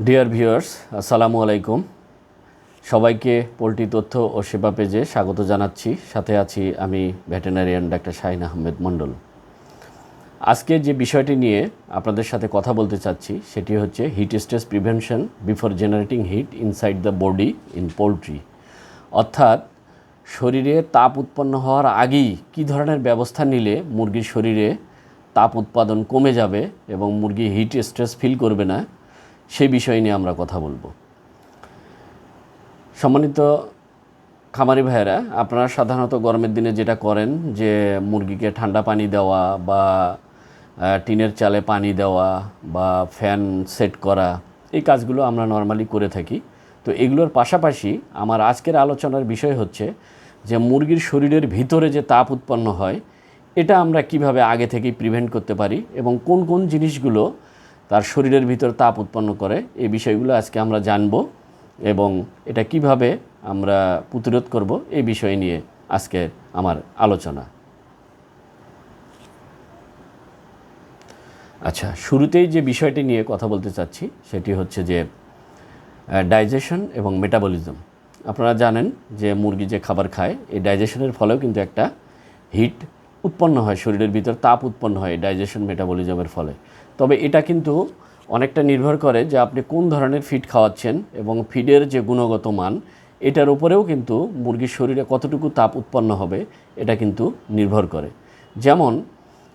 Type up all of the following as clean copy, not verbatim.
Dear viewers, আসসালামু আলাইকুম। সবাইকে পোলট্রি তথ্য ও সেবা পেজে স্বাগত জানাচ্ছি। সাথে আছি আমি ভেটেরিনারিয়ান ডাক্তার শাহিন আহমেদ মণ্ডল। আজকে যে বিষয়টি নিয়ে আপনাদের সাথে কথা বলতে চাচ্ছি সেটি হচ্ছে heat stress prevention before generating heat inside the body in poultry. অর্থাৎ শরীরে তাপ উৎপন্ন হওয়ার আগেই কী ধরনের ব্যবস্থা নিলে মুরগির শরীরে তাপ উৎপাদন কমে যাবে এবং মুরগি হিট স্ট্রেস ফিল করবে না, সেই বিষয় নিয়ে আমরা কথা বলবো। সম্মানিত খামারি ভাইয়েরা, আপনারা সাধারণত গরমের দিনে যেটা করেন যে মুরগিকে ঠান্ডা পানি দেওয়া বা টিনের চালে পানি দেওয়া বা ফ্যান সেট করা, এই কাজগুলো আমরা নর্মালি করে থাকি। তো এগুলোর পাশাপাশি আমার আজকের আলোচনার বিষয় হচ্ছে যে মুরগির শরীরের ভিতরে যে তাপ উৎপন্ন হয় এটা আমরা কিভাবে আগে থেকেই প্রিভেন্ট করতে পারি এবং কোন কোন জিনিসগুলো তার শরীরের ভিতর তাপ উৎপন্ন করে, এই বিষয়গুলো আজকে আমরা জানব এবং এটা কিভাবে আমরা প্রতিরোধ করব এই বিষয় নিয়ে আজকে আমার আলোচনা। আচ্ছা, শুরুতেই যে বিষয়টি নিয়ে কথা বলতে চাচ্ছি সেটি হচ্ছে যে ডাইজেশন এবং মেটাবলিজম। আপনারা জানেন যে মুরগি যে খাবার খায় এই ডাইজেশনের ফলেও কিন্তু একটা হিট উৎপন্ন হয়, শরীরের ভিতর তাপ উৎপন্ন হয় ডাইজেশন মেটাবলিজমের ফলে। তবে এটা কিন্তু অনেকটা নির্ভর করে যে আপনি কোন ধরনের ফিড খাওয়াচ্ছেন এবং ফিডের যে গুণগত মান, এটার উপরেও কিন্তু মুরগির শরীরে কতটুকু তাপ উৎপন্ন হবে এটা কিন্তু নির্ভর করে। যেমন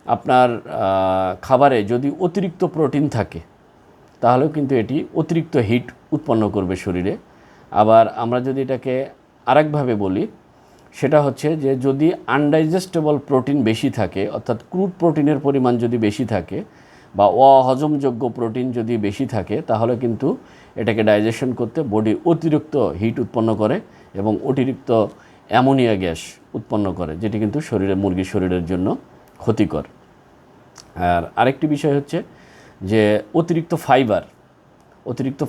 আপনার খাবারে যদি অতিরিক্ত প্রোটিন থাকে তাহলেও কিন্তু এটি অতিরিক্ত হিট উৎপন্ন করবে শরীরে। আবার আমরা যদি এটাকে আরেকভাবে বলি সেটা হচ্ছে যে যদি আনডাইজেস্টেবল প্রোটিন বেশি থাকে, অর্থাৎ ক্রুড প্রোটিনের পরিমাণ যদি বেশি থাকে বা অহজমযোগ্য প্রোটিন যদি বেশি থাকে তাহলে কিন্তু এটাকে ডাইজেশন করতে বডি অতিরিক্ত হিট উৎপন্ন করে এবং অতিরিক্ত অ্যামোনিয়া গ্যাস উৎপন্ন করে, যেটি কিন্তু মুরগির শরীরের জন্য ক্ষতিকর। আর আরেকটি বিষয় হচ্ছে যে অতিরিক্ত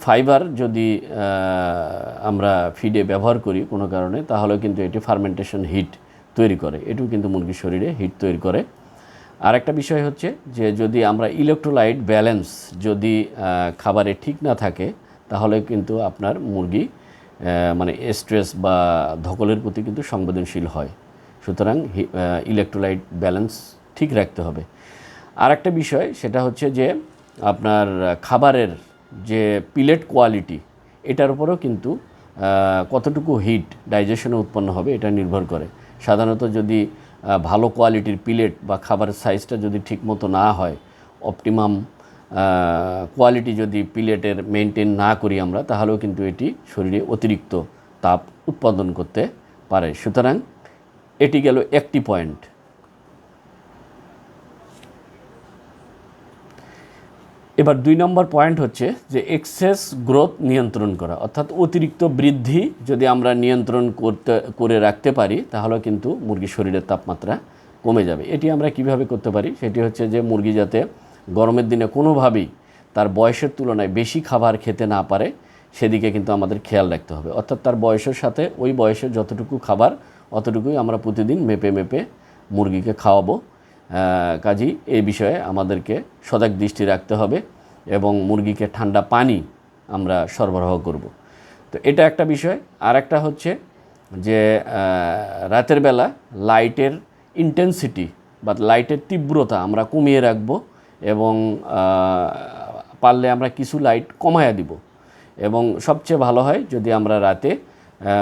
ফাইবার যদি আমরা ফিডে ব্যবহার করি কোনো কারণে তাহলে কিন্তু এটি ফার্মেন্টেশন হিট তৈরি করে, এটিও কিন্তু মুরগির শরীরে হিট তৈরি করে। আর একটা বিষয় হচ্ছে যে যদি আমরা ইলেকট্রোলাইট ব্যালেন্স যদি খাবারে ঠিক না থাকে তাহলে কিন্তু আপনার মুরগি মানে স্ট্রেস বা ধকলের প্রতি কিন্তু সংবেদনশীল হয়। সুতরাং ইলেকট্রোলাইট ব্যালেন্স ঠিক রাখতে হবে। আর একটা বিষয় সেটা হচ্ছে যে আপনার খাবারের যে পিলেট কোয়ালিটি, এটার উপরেও কিন্তু কতটুকু হিট ডাইজেশনে উৎপন্ন হবে এটা নির্ভর করে। সাধারণত যদি ভালো কোয়ালিটির পিলেট বা খাবারের সাইজটা যদি ঠিকমতো না হয়, অপটিমাম কোয়ালিটি যদি পিলেটের মেনটেন না করি আমরা, তাহলেও কিন্তু এটি শরীরে অতিরিক্ত তাপ উৎপাদন করতে পারে। সুতরাং এটি গেল একটি পয়েন্ট। এবার 2 নম্বর পয়েন্ট হচ্ছে যে এক্সেস গ্রোথ নিয়ন্ত্রণ করা, অর্থাৎ অতিরিক্ত বৃদ্ধি যদি আমরা নিয়ন্ত্রণ করে রাখতে পারি তাহলে কিন্তু মুরগির শরীরের তাপমাত্রা কমে যাবে। এটি আমরা কিভাবে করতে পারি সেটি হচ্ছে যে মুরগি যাতে গরমের দিনে কোনোভাবেই তার বয়সের তুলনায় বেশি খাবার খেতে না পারে সেদিকে কিন্তু আমাদের খেয়াল রাখতে হবে। অর্থাৎ তার বয়সের সাথে ওই বয়সের যতটুকু খাবার অতটুকুই আমরা প্রতিদিন মেপে মেপে মুরগিকে খাওয়াবো। কাজেই এই বিষয়ে আমাদেরকে সজাগ দৃষ্টি রাখতে হবে এবং মুরগিকে ঠান্ডা পানি আমরা সরবরাহ করব। তো এটা একটা বিষয়। আর একটা হচ্ছে যে রাতের বেলা লাইটের ইন্টেন্সিটি বা লাইটের তীব্রতা আমরা কমিয়ে রাখব এবং পারলে আমরা কিছু লাইট কমায়া দিব। এবং সবচেয়ে ভালো হয় যদি আমরা রাতে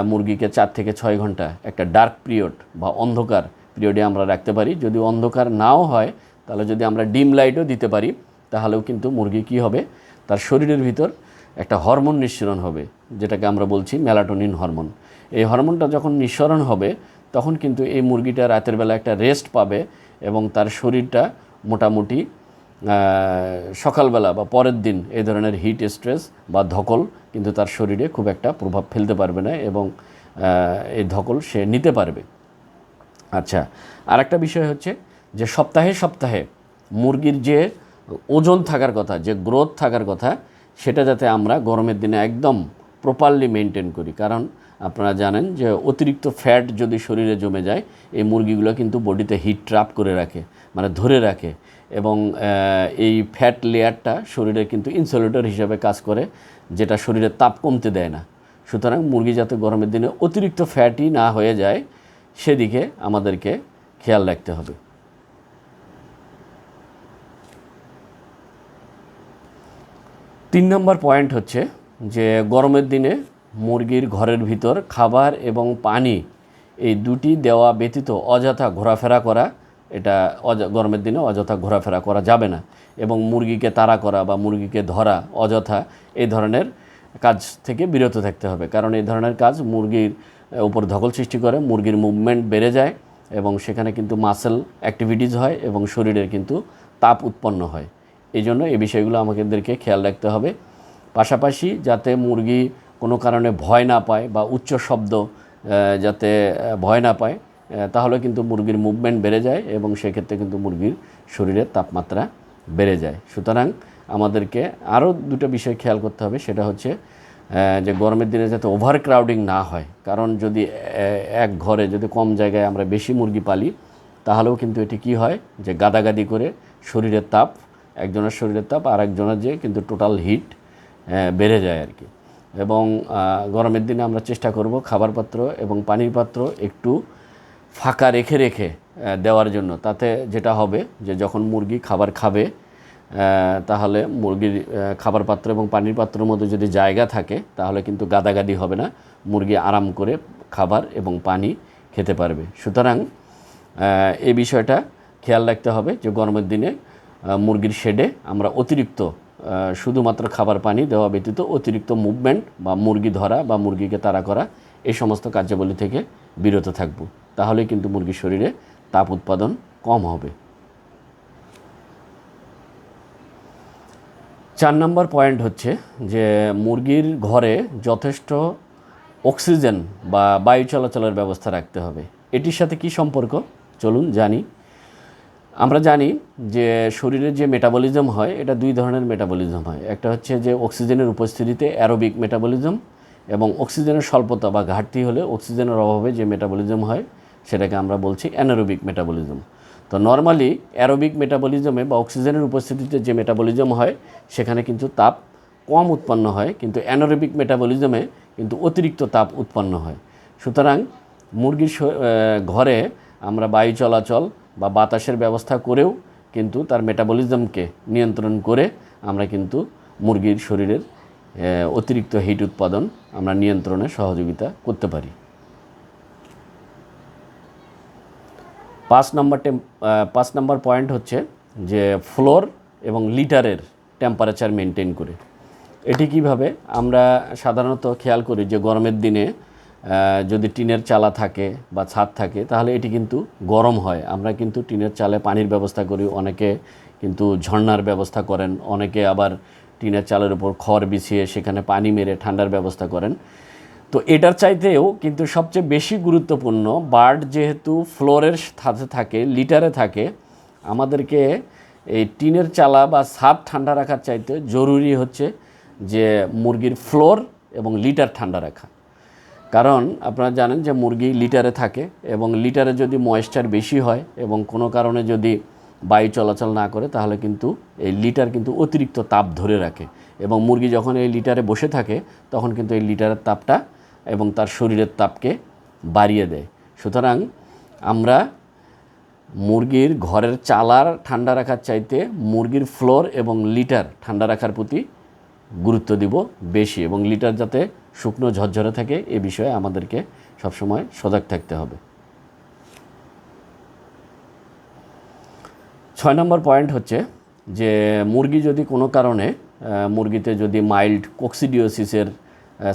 মুরগিকে 4 থেকে 6 ঘন্টা একটা ডার্ক পিরিয়ড বা অন্ধকার পিরিয়ডে আমরা রাখতে পারি। যদি অন্ধকার নাও হয় তাহলে যদি আমরা ডিম লাইটও দিতে পারি তাহলেও কিন্তু মুরগি কী হবে, তার শরীরের ভিতর একটা হরমোন নিঃসরণ হবে যেটাকে আমরা বলছি মেলাটোনিন হরমোন। এই হরমোনটা যখন নিঃসরণ হবে তখন কিন্তু এই মুরগিটা রাতের বেলা একটা রেস্ট পাবে এবং তার শরীরটা মোটামুটি সকালবেলা বা পরের দিন এই ধরনের হিট স্ট্রেস বা ধকল কিন্তু তার শরীরে খুব একটা প্রভাব ফেলতে পারবে না এবং এই ধকল সে নিতে পারবে। আচ্ছা, আর একটা বিষয় হচ্ছে যে সপ্তাহে সপ্তাহে মুরগির যে ওজন থাকার কথা, যে গ্রোথ থাকার কথা, সেটা যাতে আমরা গরমের দিনে একদম প্রপারলি মেনটেন করি। কারণ আপনারা জানেন যে অতিরিক্ত ফ্যাট যদি শরীরে জমে যায় এই মুরগিগুলো কিন্তু বডিতে হিট ট্র্যাপ করে রাখে, মানে ধরে রাখে এবং এই ফ্যাট লেয়ারটা শরীরে কিন্তু ইনসুলেটর হিসাবে কাজ করে, যেটা শরীরের তাপ কমতে দেয় না। সুতরাং মুরগি যাতে গরমের দিনে অতিরিক্ত ফ্যাটি না হয়ে যায় সেদিকে আমাদেরকে খেয়াল রাখতে হবে। 3 নম্বর পয়েন্ট হচ্ছে যে গরমের দিনে মুরগির ঘরের ভিতর খাবার এবং পানি এই দুটি দেওয়া ব্যতীত অযথা ঘোরাফেরা করা, এটা গরমের দিনে অযথা ঘোরাফেরা করা যাবে না। এবং মুরগিকে তাড়া করা বা মুরগিকে ধরা অযথা এই ধরনের কাজ থেকে বিরত থাকতে হবে, কারণ এই ধরনের কাজ মুরগির উপর ধকল সৃষ্টি করে, মুরগির মুভমেন্ট বেড়ে যায় এবং সেখানে কিন্তু মাসেল অ্যাক্টিভিটিস হয় এবং শরীরের কিন্তু তাপ উৎপন্ন হয়। এই জন্য এই বিষয়গুলো আমাদেরকে খেয়াল রাখতে হবে। পাশাপাশি যাতে মুরগি কোনো কারণে ভয় না পায় বা উচ্চ শব্দ যাতে ভয় না পায়, তাহলে কিন্তু মুরগির মুভমেন্ট বেড়ে যায় এবং সেক্ষেত্রে কিন্তু মুরগির শরীরের তাপমাত্রা বেড়ে যায়। সুতরাং আমাদেরকে আরও দুটো বিষয় খেয়াল করতে হবে, সেটা হচ্ছে যে গরমের দিনে যাতে ওভার ক্রাউডিং না হয়, কারণ যদি এক ঘরে যদি কম জায়গায় আমরা বেশি মুরগি পালি তাহলেও কিন্তু এটি কি হয় যে গাদাগাদি করে শরীরের তাপ, একজনের শরীরের তাপ আর একজনের যে কিন্তু টোটাল হিট বেড়ে যায় আর কি। এবং গরমের দিনে আমরা চেষ্টা করব খাবার পাত্র এবং পানির পাত্র একটু ফাঁকা রেখে রেখে দেওয়ার জন্য। তাতে যেটা হবে যে যখন মুরগি খাবার খাবে তাহলে মুরগির খাবার পাত্র এবং পানির পাত্রের মধ্যে যদি জায়গা থাকে তাহলে কিন্তু গাদাগাদি হবে না, মুরগি আরাম করে খাবার এবং পানি খেতে পারবে। সুতরাং এই বিষয়টা খেয়াল রাখতে হবে যে গরমের দিনে মুরগির শেডে আমরা অতিরিক্ত শুধুমাত্র খাবার পানি দেওয়া ব্যতীত অতিরিক্ত মুভমেন্ট বা মুরগি ধরা বা মুরগিকে তাড়া করা এই সমস্ত কার্যাবলী থেকে বিরত থাকব, তাহলে কিন্তু মুরগির শরীরে তাপ উৎপাদন কম হবে। 4 নম্বর পয়েন্ট হচ্ছে যে মুরগির ঘরে যথেষ্ট অক্সিজেন বা বায়ু চলাচলের ব্যবস্থা রাখতে হবে। এটির সাথে কি সম্পর্ক চলুন জানি। আমরা জানি যে শরীরের যে মেটাবলিজম হয় এটা দুই ধরনের মেটাবলিজম হয়। একটা হচ্ছে যে অক্সিজেনের উপস্থিতিতে অ্যারোবিক মেটাবলিজম, এবং অক্সিজেনের স্বল্পতা বা ঘাটতি হলে অক্সিজেনের অভাবে যে মেটাবলিজম হয় সেটাকে আমরা বলছি অ্যানারোবিক মেটাবলিজম। তো নর্মালি অ্যারোবিক মেটাবলিজমে বা অক্সিজেনের উপস্থিতিতে যে মেটাবলিজম হয় সেখানে কিন্তু তাপ কম উৎপন্ন হয়, কিন্তু অ্যানারোবিক মেটাবলিজমে কিন্তু অতিরিক্ত তাপ উৎপন্ন হয়। সুতরাং মুরগির ঘরে আমরা বায়ু চলাচল বা বাতাসের ব্যবস্থা করেও কিন্তু তার মেটাবলিজমকে নিয়ন্ত্রণ করে আমরা কিন্তু মুরগির শরীরের অতিরিক্ত হিট উৎপাদন আমরা নিয়ন্ত্রণে সহযোগিতা করতে পারি। 5 নম্বর পয়েন্ট হচ্ছে যে ফ্লোর এবং লিটারের টেম্পারেচার মেনটেন করে। এটি কিভাবে আমরা সাধারণত খেয়াল করি যে গরমের দিনে যদি টিনের চালা থাকে বা ছাদ থাকে তাহলে এটি কিন্তু গরম হয়। আমরা কিন্তু টিনের চালে পানির ব্যবস্থা করি, অনেকে কিন্তু ঝর্ণার ব্যবস্থা করেন, অনেকে আবার টিনের চালের উপর খড় বিছিয়ে সেখানে পানি মেরে ঠান্ডার ব্যবস্থা করেন। তো এটার চাইতেও কিন্তু সবচেয়ে বেশি গুরুত্বপূর্ণ, বার্ড যেহেতু ফ্লোরের সাথে থাকে, লিটারে থাকে, আমাদেরকে এই টিনের চালা বা ছাদ ঠান্ডা রাখার চাইতে জরুরি হচ্ছে যে মুরগির ফ্লোর এবং লিটার ঠান্ডা রাখা। কারণ আপনারা জানেন যে মুরগি লিটারে থাকে এবং লিটারে যদি ময়েশ্চার বেশি হয় এবং কোনো কারণে যদি বায়ু চলাচল না করে তাহলে কিন্তু এই লিটার কিন্তু অতিরিক্ত তাপ ধরে রাখে, এবং মুরগি যখন এই লিটারে বসে থাকে তখন কিন্তু এই লিটারের তাপটা এবং তার শরীরের তাপকে বাড়িয়ে দেয়। সুতরাং আমরা মুরগির ঘরের চালার ঠান্ডা রাখার চাইতে মুরগির ফ্লোর এবং লিটার ঠান্ডা রাখার প্রতি গুরুত্ব দিব বেশি, এবং লিটার যাতে শুকনো ঝরঝরে থাকে এ বিষয়ে আমাদেরকে সবসময় সজাগ থাকতে হবে। 6 নম্বর পয়েন্ট হচ্ছে যে মুরগি যদি কোনো কারণে মুরগিতে যদি মাইল্ড কোক্সিডিওসিসের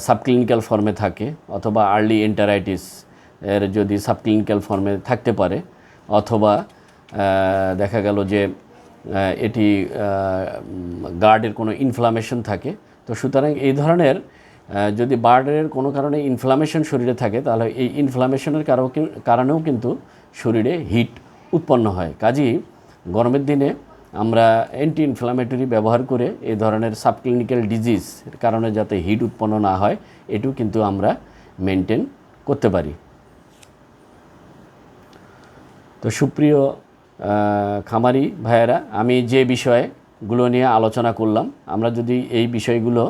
সাবক্লিনিক্যাল ফর্মে থাকে অথবা আর্লি এন্টারাইটিস এর যদি সাবক্লিনিক্যাল ফর্মে থাকতে পারে, অথবা দেখা গেল যে এটি গার্ডের কোনো ইনফ্লামেশন থাকে, তো সুতরাং এই ধরনের যদি বার্ডের কোনো কারণে ইনফ্লামেশন শরীরে থাকে তাহলে এই ইনফ্লামেশনের কারণেও কিন্তু শরীরে হিট উৎপন্ন হয়। কাজেই গরমের দিনে আমরা অ্যান্টি ইনফ্লামেটরি ব্যবহার করে এই ধরনের সাবক্লিনিক্যাল ডিজিজ এর কারণে যাতে হিট উৎপন্ন না হয় এটিও কিন্তু আমরা মেনটেন করতে পারি। তো সুপ্রিয় খামারি ভাইয়েরা, আমি যে বিষয়গুলো নিয়ে আলোচনা করলাম, আমরা যদি এই বিষয়গুলো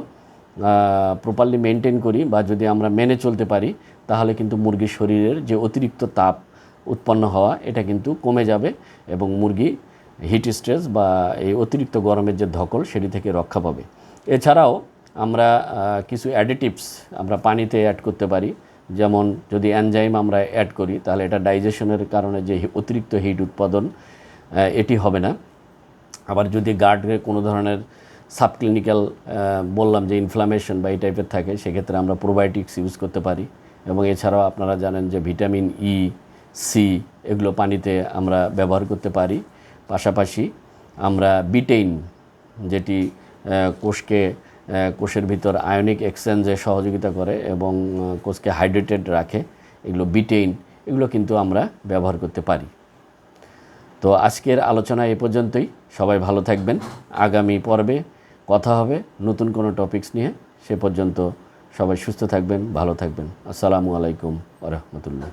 প্রপারলি মেনটেন করি বা যদি আমরা মেনে চলতে পারি, তাহলে কিন্তু মুরগির শরীরের যে অতিরিক্ত তাপ উৎপন্ন হওয়া এটা কিন্তু কমে যাবে এবং মুরগি হিট স্ট্রেস বা এই অতিরিক্ত গরমের যে ধকল সেটি থেকে রক্ষা পাবে। এছাড়াও আমরা কিছু অ্যাডিটিভস আমরা পানিতে অ্যাড করতে পারি, যেমন যদি এনজাইম আমরা অ্যাড করি তাহলে এটা ডাইজেশনের কারণে যে অতিরিক্ত হিট উৎপাদন এটি হবে না। আবার যদি গার্ডে কোনো ধরনের সাবক্লিনিক্যাল বললাম যে ইনফ্লামেশন বা এই টাইপের থাকে, সেক্ষেত্রে আমরা প্রোবায়োটিক্স ইউজ করতে পারি। এবং এছাড়াও আপনারা জানেন যে ভিটামিন ই, সি এগুলো পানিতে আমরা ব্যবহার করতে পারি। পাশাপাশি আমরা বিটেইন, যেটি কোষের ভিতর আয়নিক এক্সচেঞ্জে সহযোগিতা করে এবং কোষকে হাইড্রেটেড রাখে, এগুলো বিটেইন, এগুলো কিন্তু আমরা ব্যবহার করতে পারি। তো আজকের আলোচনা এ পর্যন্তই। সবাই ভালো থাকবেন। আগামী পর্বে কথা হবে নতুন কোনো টপিকস নিয়ে। সে পর্যন্ত সবাই সুস্থ থাকবেন, ভালো থাকবেন। আসসালামু আলাইকুম ওয়া রাহমাতুল্লাহ।